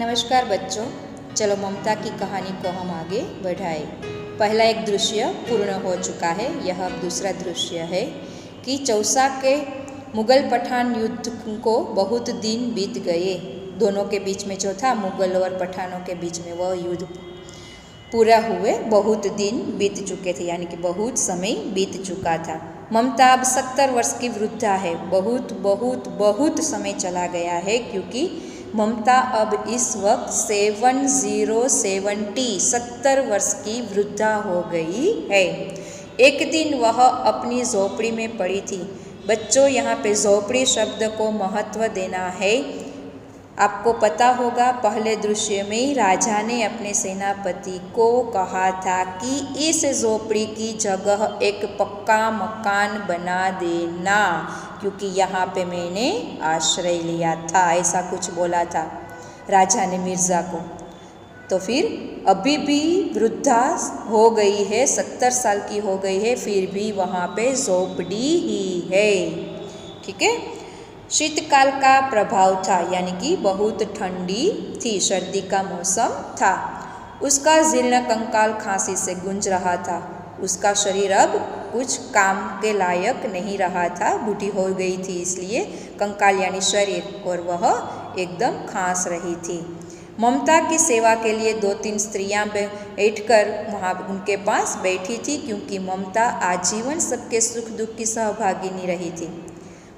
नमस्कार बच्चों, चलो ममता की कहानी को हम आगे बढ़ाएं। पहला एक दृश्य पूर्ण हो चुका है। यह अब दूसरा दृश्य है कि चौसा के मुगल पठान युद्ध को बहुत दिन बीत गए। दोनों के बीच में जो था, मुगल और पठानों के बीच में, वह युद्ध पूरा हुए बहुत दिन बीत चुके थे, यानी कि बहुत समय बीत चुका था। ममता अब 70 वर्ष की वृद्धा है। बहुत बहुत बहुत समय चला गया है, क्योंकि ममता अब इस वक्त 70 वर्ष की वृद्धा हो गई है। एक दिन वह अपनी झोपड़ी में पड़ी थी। बच्चों, यहाँ पे झोपड़ी शब्द को महत्व देना है। आपको पता होगा, पहले दृश्य में राजा ने अपने सेनापति को कहा था कि इस झोपड़ी की जगह एक पक्का मकान बना देना, क्योंकि यहाँ पे मैंने आश्रय लिया था, ऐसा कुछ बोला था राजा ने मिर्ज़ा को। तो फिर अभी भी वृद्धा हो गई है, 70 साल की हो गई है, फिर भी वहाँ पे झोपड़ी ही है। ठीक है। शीतकाल का प्रभाव था, यानी कि बहुत ठंडी थी, सर्दी का मौसम था। उसका जीर्ण कंकाल खांसी से गूंज रहा था। उसका शरीर अब कुछ काम के लायक नहीं रहा था, बूढ़ी हो गई थी, इसलिए कंकाल यानी शरीर, और वह एकदम खांस रही थी। ममता की सेवा के लिए 2-3 स्त्रियां बैठकर वहाँ उनके पास बैठी थी, क्योंकि ममता आजीवन सबके सुख दुख की सहभागिनी रही थी।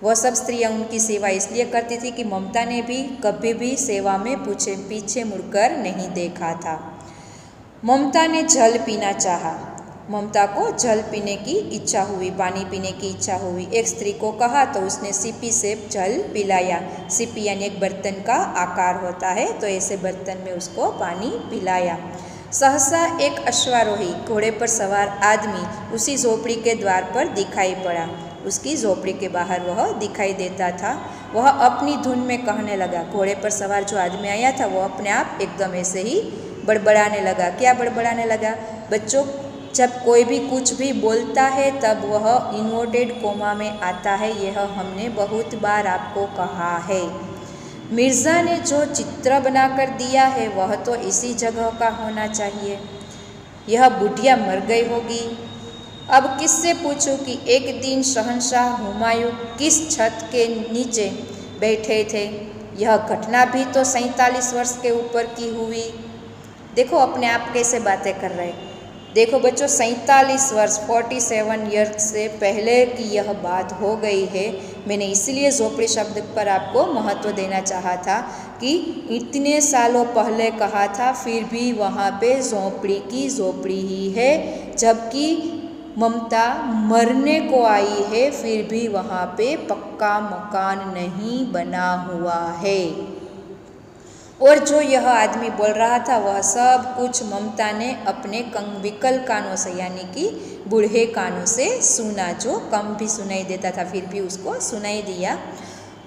वह सब स्त्रियां उनकी सेवा इसलिए करती थी कि ममता ने भी कभी भी सेवा में पीछे मुड़कर नहीं देखा था। ममता ने जल पीना चाहा। ममता को जल पीने की इच्छा हुई, पानी पीने की इच्छा हुई। एक स्त्री को कहा तो उसने सीपी से जल पिलाया। सीपी यानी एक बर्तन का आकार होता है, तो ऐसे बर्तन में उसको पानी पिलाया। सहसा एक अश्वारोही घोड़े पर सवार आदमी उसी झोपड़ी के द्वार पर दिखाई पड़ा। उसकी झोपड़ी के बाहर वह दिखाई देता था। वह अपनी धुन में कहने लगा। घोड़े पर सवार जो आदमी आया था, वो अपने आप एकदम ऐसे ही बड़बड़ाने लगा। क्या बड़बड़ाने लगा? बच्चों, जब कोई भी कुछ भी बोलता है तब वह इन्वर्टेड कोमा में आता है। यह हमने बहुत बार आपको कहा है। मिर्ज़ा ने जो चित्र बनाकर दिया है वह तो इसी जगह का होना चाहिए। यह बुढ़िया मर गई होगी। अब किससे पूछूं कि एक दिन शहंशाह हुमायूं किस छत के नीचे बैठे थे। यह घटना भी तो 47 वर्ष के ऊपर की हुई। देखो अपने आप कैसे बातें कर रहे। देखो बच्चों, 47 वर्ष 47 ईयर्स से पहले की यह बात हो गई है। मैंने इसलिए झोपड़ी शब्द पर आपको महत्व देना चाहा था कि इतने सालों पहले कहा था, फिर भी वहाँ पे झोपड़ी की झोपड़ी ही है। जबकि ममता मरने को आई है, फिर भी वहाँ पे पक्का मकान नहीं बना हुआ है। और जो यह आदमी बोल रहा था वह सब कुछ ममता ने अपने विकल कानों से, यानी कि बूढ़े कानों से सुना, जो कम भी सुनाई देता था फिर भी उसको सुनाई दिया।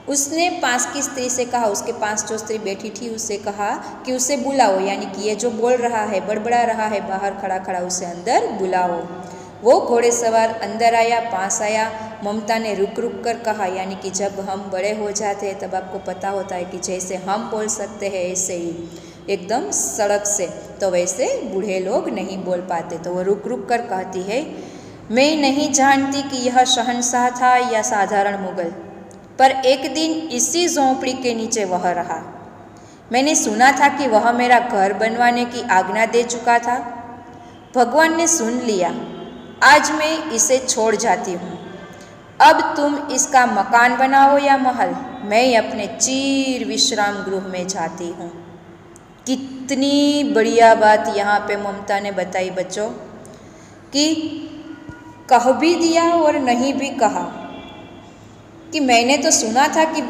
उसने पास की स्त्री से कहा, उसके पास जो स्त्री बैठी थी उससे कहा कि उसे बुलाओ, यानी कि ये जो बोल रहा है, बड़बड़ा रहा है, बाहर खड़ा खड़ा, उसे अंदर बुलाओ। वो घोड़े सवार अंदर आया, पास आया। ममता ने रुक रुक कर कहा, यानी कि जब हम बड़े हो जाते हैं तब आपको पता होता है कि जैसे हम बोल सकते हैं ऐसे ही एकदम सड़क से, तो वैसे बूढ़े लोग नहीं बोल पाते। तो वो रुक रुक कर कहती है, मैं नहीं जानती कि यह शहंशाह था या साधारण मुगल, पर एक दिन इसी झोंपड़ी के नीचे वह रहा। मैंने सुना था कि वह मेरा घर बनवाने की आज्ञा दे चुका था। भगवान ने सुन लिया। आज मैं इसे छोड़ जाती हूँ। अब तुम इसका मकान बनाओ या महल, मैं अपने चीर विश्राम गृह में जाती हूँ। कितनी बढ़िया बात यहाँ पे ममता ने बताई बच्चों, कि कह भी दिया और नहीं भी कहा कि मैंने तो सुना था कि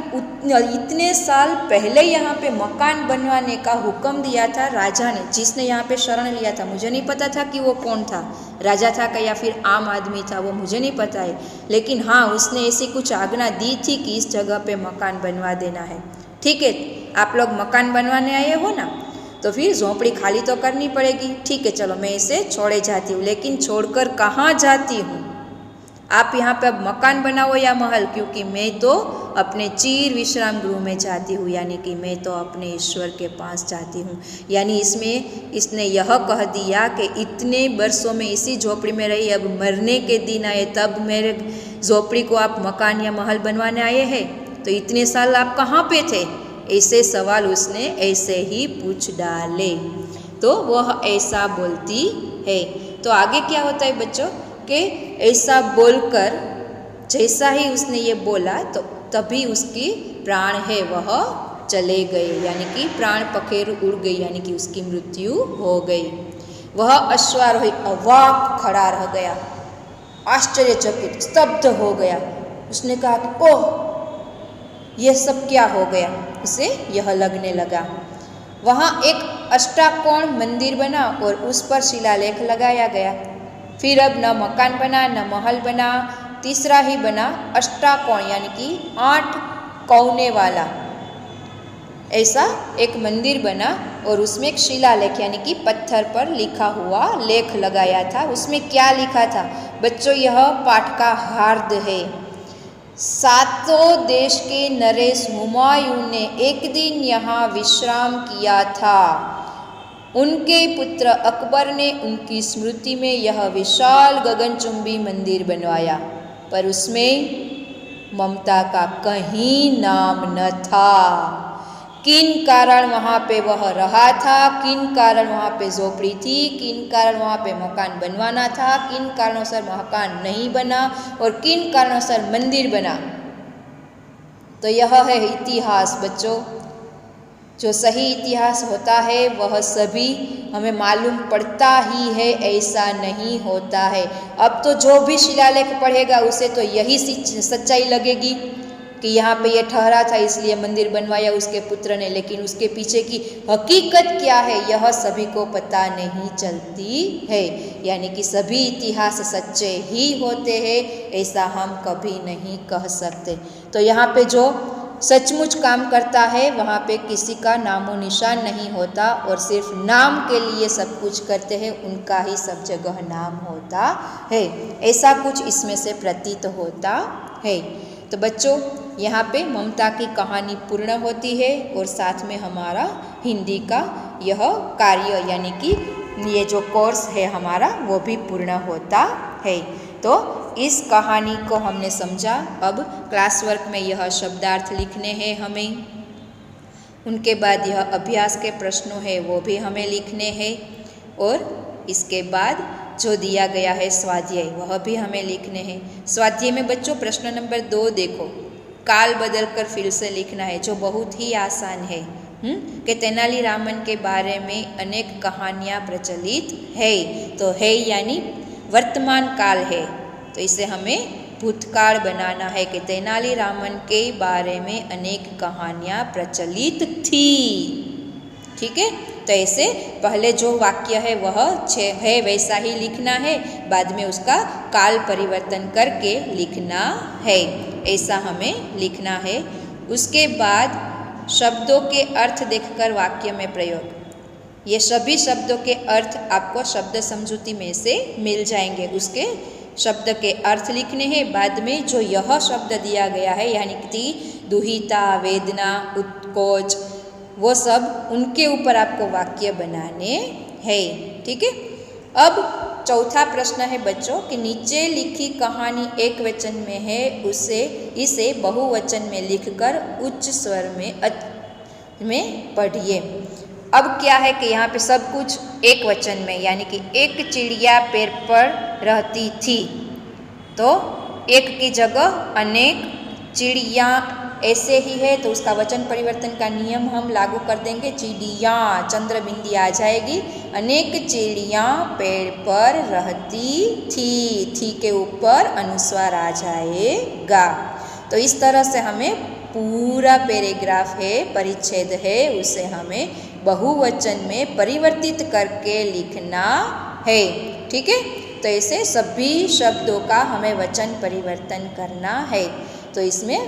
इतने साल पहले यहाँ पे मकान बनवाने का हुक्म दिया था राजा ने, जिसने यहाँ पे शरण लिया था। मुझे नहीं पता था कि वो कौन था, राजा था क्या या फिर आम आदमी था, वो मुझे नहीं पता है। लेकिन हाँ, उसने ऐसी कुछ आज्ञा दी थी कि इस जगह पे मकान बनवा देना है। ठीक है, आप लोग मकान बनवाने आए हो ना, तो फिर झोंपड़ी खाली तो करनी पड़ेगी। ठीक है, चलो मैं इसे छोड़े जाती हूँ। लेकिन छोड़कर कहाँ जाती हूँ? आप यहाँ पे अब मकान बनाओ या महल, क्योंकि मैं तो अपने चीर विश्राम गृह में जाती हूँ, यानी कि मैं तो अपने ईश्वर के पास जाती हूँ। यानी इसमें इसने यह कह दिया कि इतने वर्षों में इसी झोपड़ी में रही, अब मरने के दिन आए तब मेरे झोपड़ी को आप मकान या महल बनवाने आए हैं, तो इतने साल आप कहाँ पे थे? ऐसे सवाल उसने ऐसे ही पूछ डाले, तो वह ऐसा बोलती है। तो आगे क्या होता है बच्चों कि ऐसा बोलकर जैसा ही उसने ये बोला तो तभी उसकी प्राण है वह चले गए, यानी कि प्राण पखेरु उड़ गई, यानी कि उसकी मृत्यु हो गई। वह अश्वारोही अवाक खड़ा रह गया, आश्चर्यचकित, स्तब्ध हो गया। उसने कहा कि ओह, यह सब क्या हो गया? उसे यह लगने लगा। वहाँ एक अष्टाकोण मंदिर बना और उस पर शिलालेख लगाया गया। फिर अब न मकान बना न महल बना, तीसरा ही बना अष्टाकोण, यानी कि 8 कोने वाला ऐसा एक मंदिर बना और उसमें एक शिलालेख यानी कि पत्थर पर लिखा हुआ लेख लगाया था। उसमें क्या लिखा था बच्चों? यह पाठ का हार्द है। 7 देश के नरेश हुमायूं ने एक दिन यहाँ विश्राम किया था। उनके पुत्र अकबर ने उनकी स्मृति में यह विशाल गगनचुंबी मंदिर बनवाया, पर उसमें ममता का कहीं नाम न था। किन कारण वहाँ पे वह रहा था, किन कारण वहाँ पे झोपड़ी थी, किन कारण वहाँ पे मकान बनवाना था, किन कारणों मकान नहीं बना और किन कारणों मंदिर बना। तो यह है इतिहास बच्चों। जो सही इतिहास होता है वह सभी हमें मालूम पड़ता ही है, ऐसा नहीं होता है। अब तो जो भी शिलालेख पढ़ेगा उसे तो यही सच्चाई लगेगी कि यहाँ पे ये ठहरा था इसलिए मंदिर बनवाया उसके पुत्र ने, लेकिन उसके पीछे की हकीकत क्या है यह सभी को पता नहीं चलती है। यानी कि सभी इतिहास सच्चे ही होते हैं ऐसा हम कभी नहीं कह सकते। तो यहाँ पे जो सचमुच काम करता है वहाँ पे किसी का नामो निशान नहीं होता और सिर्फ नाम के लिए सब कुछ करते हैं, उनका ही सब जगह नाम होता है। ऐसा कुछ इसमें से प्रतीत होता है। तो बच्चों यहाँ पे ममता की कहानी पूर्ण होती है और साथ में हमारा हिंदी का यह कार्य यानी कि ये जो कोर्स है हमारा वो भी पूर्ण होता है। तो इस कहानी को हमने समझा। अब क्लास वर्क में यह शब्दार्थ लिखने हैं हमें, उनके बाद यह अभ्यास के प्रश्नों है वो भी हमें लिखने हैं और इसके बाद जो दिया गया है स्वाध्याय वह भी हमें लिखने हैं। स्वाध्याय में बच्चों प्रश्न नंबर 2 देखो, काल बदल कर फिर से लिखना है जो बहुत ही आसान है कि तेनालीरामन के बारे में अनेक कहानियाँ प्रचलित है। तो है यानी वर्तमान काल है, तो इसे हमें भूतकाल बनाना है कि तेनालीरामन के बारे में अनेक कहानियाँ प्रचलित थी। ठीक है, तो ऐसे पहले जो वाक्य है वह है वैसा ही लिखना है, बाद में उसका काल परिवर्तन करके लिखना है, ऐसा हमें लिखना है। उसके बाद शब्दों के अर्थ देखकर वाक्य में प्रयोग। ये सभी शब्दों के अर्थ आपको शब्द समझूती में से मिल जाएंगे। उसके शब्द के अर्थ लिखने हैं, बाद में जो यह शब्द दिया गया है यानी कि दुहिता, वेदना, उत्कोच, वो सब उनके ऊपर आपको वाक्य बनाने हैं। ठीक है, अब चौथा प्रश्न है बच्चों कि नीचे लिखी कहानी एक वचन में है, इसे बहुवचन में लिखकर उच्च स्वर में पढ़िए। अब क्या है कि यहाँ पे सब कुछ एक वचन में, यानी कि एक चिड़िया पेड़ पर रहती थी, तो एक की जगह अनेक चिड़िया ऐसे ही है, तो उसका वचन परिवर्तन का नियम हम लागू कर देंगे। चिड़िया चंद्र बिंदी आ जाएगी, अनेक चिड़िया पेड़ पर रहती थी के ऊपर अनुस्वार आ जाएगा। तो इस तरह से हमें पूरा पैराग्राफ है, परिच्छेद है, उसे हमें बहुवचन में परिवर्तित करके लिखना है। ठीक है, तो ऐसे सभी शब्दों का हमें वचन परिवर्तन करना है। तो इसमें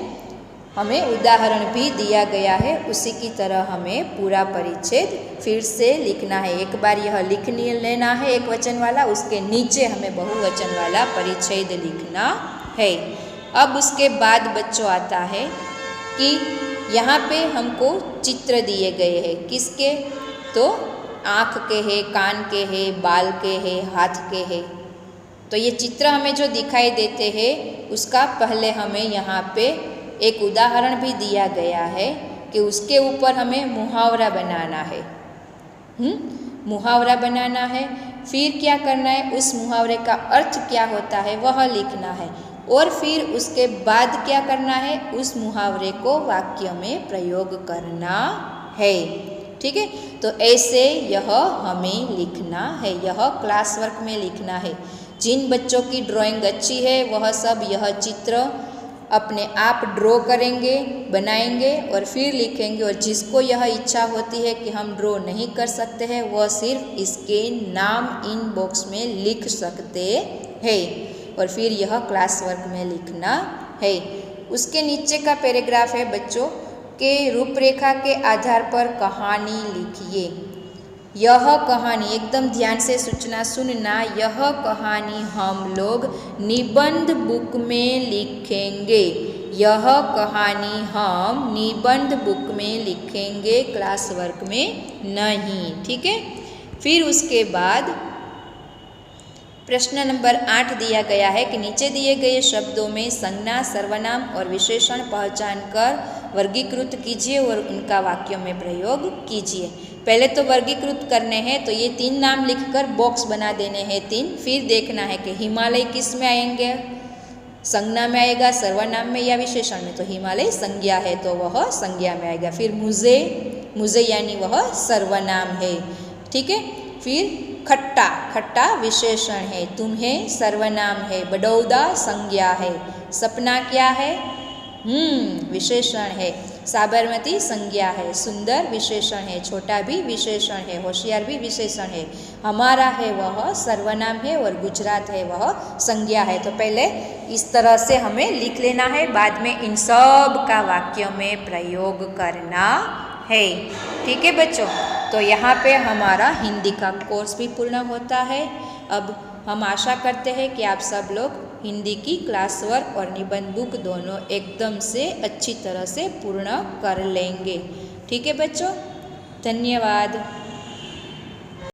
हमें उदाहरण भी दिया गया है, उसी की तरह हमें पूरा परिच्छेद फिर से लिखना है। एक बार यह लिख लेना है एक वचन वाला, उसके नीचे हमें बहुवचन वाला परिच्छेद लिखना है। अब उसके बाद बच्चों आता है कि यहाँ पे हमको चित्र दिए गए हैं, किसके? तो आँख के हैं, कान के हैं, बाल के हैं, हाथ के हैं। तो ये चित्र हमें जो दिखाई देते हैं उसका पहले हमें यहाँ पे एक उदाहरण भी दिया गया है कि उसके ऊपर हमें मुहावरा बनाना है। मुहावरा बनाना है, फिर क्या करना है, उस मुहावरे का अर्थ क्या होता है वह लिखना है, और फिर उसके बाद क्या करना है, उस मुहावरे को वाक्य में प्रयोग करना है। ठीक है, तो ऐसे यह हमें लिखना है, यह क्लास वर्क में लिखना है। जिन बच्चों की ड्राइंग अच्छी है वह सब यह चित्र अपने आप ड्रॉ करेंगे, बनाएंगे और फिर लिखेंगे, और जिसको यह इच्छा होती है कि हम ड्रॉ नहीं कर सकते हैं वह सिर्फ इसके नाम इन बॉक्स में लिख सकते हैं, और फिर यह क्लास वर्क में लिखना है। उसके नीचे का पैराग्राफ है बच्चों के रूपरेखा के आधार पर कहानी लिखिए। यह कहानी, एकदम ध्यान से सूचना सुनना, यह कहानी हम लोग निबंध बुक में लिखेंगे। यह कहानी हम निबंध बुक में लिखेंगे, क्लास वर्क में नहीं। ठीक है, फिर उसके बाद प्रश्न नंबर 8 दिया गया है कि नीचे दिए गए शब्दों में संज्ञा, सर्वनाम और विशेषण पहचान कर वर्गीकृत कीजिए और उनका वाक्यों में प्रयोग कीजिए। पहले तो वर्गीकृत करने हैं, तो ये 3 नाम लिखकर बॉक्स बना देने हैं 3। फिर देखना है कि हिमालय किस में आएंगे, संज्ञा में आएगा, सर्वनाम में या विशेषण में। तो हिमालय संज्ञा है तो वह संज्ञा में आएगा। फिर मुझे, मुझे यानी वह सर्वनाम है। ठीक है, फिर खट्टा, खट्टा विशेषण है, तुम्हें सर्वनाम है, बड़ौदा संज्ञा है, सपना क्या है, विशेषण है, साबरमती संज्ञा है, सुंदर विशेषण है, छोटा भी विशेषण है, होशियार भी विशेषण है, हमारा है वह सर्वनाम है, और गुजरात है वह संज्ञा है। तो पहले इस तरह से हमें लिख लेना है, बाद में इन सब का वाक्यों में प्रयोग करना है। ठीक है बच्चों, तो यहाँ पे हमारा हिंदी का कोर्स भी पूर्ण होता है। अब हम आशा करते हैं कि आप सब लोग हिंदी की क्लास वर्क और निबंध बुक दोनों एकदम से अच्छी तरह से पूर्ण कर लेंगे। ठीक है बच्चों, धन्यवाद।